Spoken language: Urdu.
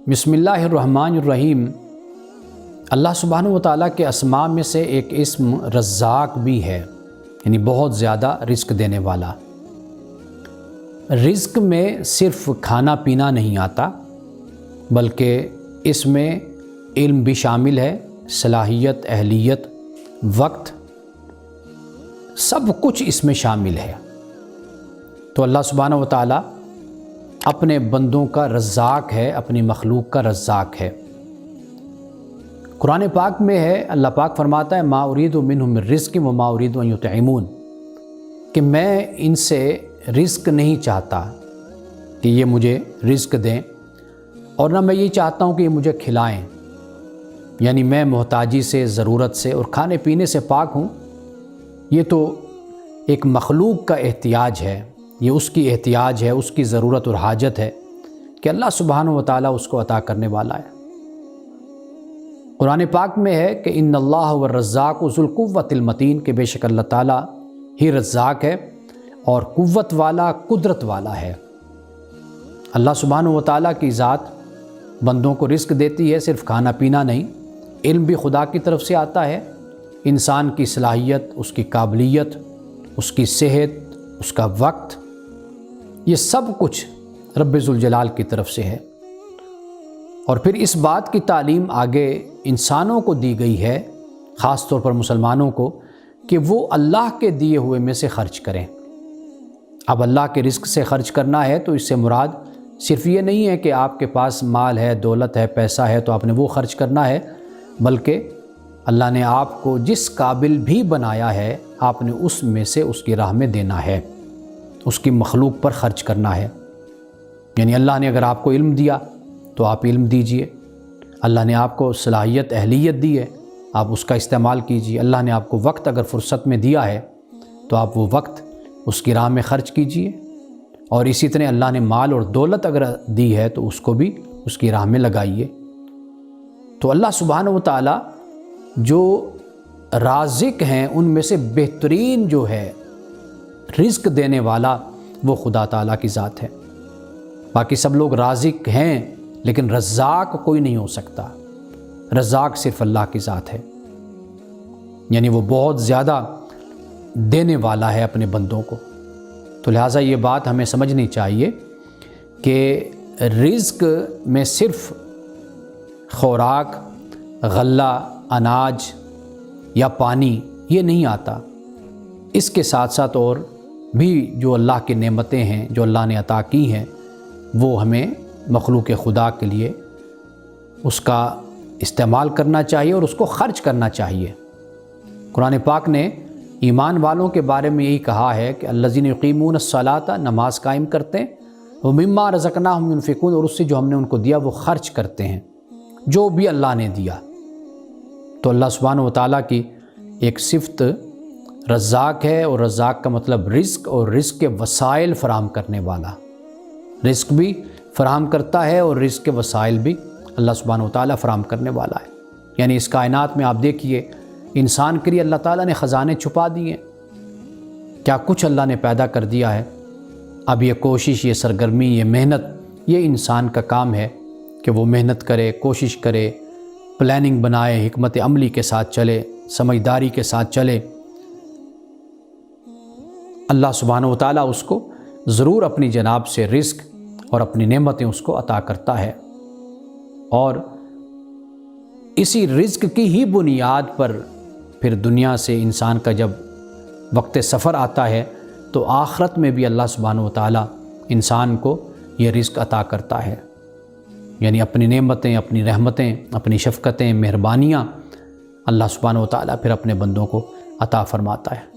بسم اللہ الرحمن الرحیم۔ اللہ سبحانہ و تعالیٰ کے اسماء میں سے ایک اسم رزاق بھی ہے، یعنی بہت زیادہ رزق دینے والا۔ رزق میں صرف کھانا پینا نہیں آتا، بلکہ اس میں علم بھی شامل ہے، صلاحیت، اہلیت، وقت، سب کچھ اس میں شامل ہے۔ تو اللہ سبحانہ و تعالیٰ اپنے بندوں کا رزاق ہے، اپنی مخلوق کا رزاق ہے۔ قرآن پاک میں ہے، اللہ پاک فرماتا ہے ما ارید منہم من رزق وما ارید ان یطعمون، کہ میں ان سے رزق نہیں چاہتا کہ یہ مجھے رزق دیں، اور نہ میں یہ چاہتا ہوں کہ یہ مجھے کھلائیں، یعنی میں محتاجی سے، ضرورت سے اور کھانے پینے سے پاک ہوں۔ یہ تو ایک مخلوق کا احتیاج ہے، یہ اس کی احتیاج ہے، اس کی ضرورت اور حاجت ہے کہ اللہ سبحانہ و تعالیٰ اس کو عطا کرنے والا ہے۔ قرآن پاک میں ہے کہ ان اللہ والرزاق ذو القوۃ المتین، کہ بے شک اللہ تعالیٰ ہی رزاق ہے اور قوت والا، قدرت والا ہے۔ اللہ سبحانہ و تعالیٰ کی ذات بندوں کو رزق دیتی ہے، صرف کھانا پینا نہیں، علم بھی خدا کی طرف سے آتا ہے۔ انسان کی صلاحیت، اس کی قابلیت، اس کی صحت، اس کا وقت، یہ سب کچھ رب ذوالجلال کی طرف سے ہے۔ اور پھر اس بات کی تعلیم آگے انسانوں کو دی گئی ہے، خاص طور پر مسلمانوں کو، کہ وہ اللہ کے دیے ہوئے میں سے خرچ کریں۔ اب اللہ کے رزق سے خرچ کرنا ہے تو اس سے مراد صرف یہ نہیں ہے کہ آپ کے پاس مال ہے، دولت ہے، پیسہ ہے تو آپ نے وہ خرچ کرنا ہے، بلکہ اللہ نے آپ کو جس قابل بھی بنایا ہے، آپ نے اس میں سے اس کی راہ میں دینا ہے، اس کی مخلوق پر خرچ کرنا ہے۔ یعنی اللہ نے اگر آپ کو علم دیا تو آپ علم دیجئے، اللہ نے آپ کو صلاحیت، اہلیت دی ہے، آپ اس کا استعمال کیجئے، اللہ نے آپ کو وقت اگر فرصت میں دیا ہے تو آپ وہ وقت اس کی راہ میں خرچ کیجئے، اور اسی طرح اللہ نے مال اور دولت اگر دی ہے تو اس کو بھی اس کی راہ میں لگائیے۔ تو اللہ سبحانہ و تعالیٰ جو رازق ہیں ان میں سے بہترین جو ہے رزق دینے والا، وہ خدا تعالیٰ کی ذات ہے۔ باقی سب لوگ رازق ہیں لیکن رزاق کوئی نہیں ہو سکتا، رزاق صرف اللہ کی ذات ہے، یعنی وہ بہت زیادہ دینے والا ہے اپنے بندوں کو۔ تو لہٰذا یہ بات ہمیں سمجھنی چاہیے کہ رزق میں صرف خوراک، غلہ، اناج یا پانی یہ نہیں آتا، اس کے ساتھ ساتھ اور بھی جو اللہ کی نعمتیں ہیں، جو اللہ نے عطا کی ہیں، وہ ہمیں مخلوق خدا کے لیے اس کا استعمال کرنا چاہیے اور اس کو خرچ کرنا چاہیے۔ قرآن پاک نے ایمان والوں کے بارے میں یہی کہا ہے کہ الذین یقیمون الصلاۃ، نماز قائم کرتے ہیں، ومما رزقناہم ینفقون، اور اس سے جو ہم نے ان کو دیا وہ خرچ کرتے ہیں، جو بھی اللہ نے دیا۔ تو اللہ سبحانہ و تعالیٰ کی ایک صفت رزاق ہے، اور رزاق کا مطلب رزق، اور رزق کے وسائل فراہم کرنے والا، رزق بھی فراہم کرتا ہے اور رزق کے وسائل بھی اللہ سبحانہ و تعالیٰ فراہم کرنے والا ہے۔ یعنی اس کائنات میں آپ دیکھیے، انسان کے لیے اللہ تعالیٰ نے خزانے چھپا دیے، کیا کچھ اللہ نے پیدا کر دیا ہے۔ اب یہ کوشش، یہ سرگرمی، یہ محنت، یہ انسان کا کام ہے کہ وہ محنت کرے، کوشش کرے، پلاننگ بنائے، حکمت عملی کے ساتھ چلے، سمجھداری کے ساتھ چلے۔ اللہ سبحانہ و تعالیٰ اس کو ضرور اپنی جناب سے رزق اور اپنی نعمتیں اس کو عطا کرتا ہے، اور اسی رزق کی ہی بنیاد پر پھر دنیا سے انسان کا جب وقت سفر آتا ہے تو آخرت میں بھی اللہ سبحانہ و تعالیٰ انسان کو یہ رزق عطا کرتا ہے، یعنی اپنی نعمتیں، اپنی رحمتیں، اپنی شفقتیں، مہربانیاں اللہ سبحانہ و تعالیٰ پھر اپنے بندوں کو عطا فرماتا ہے۔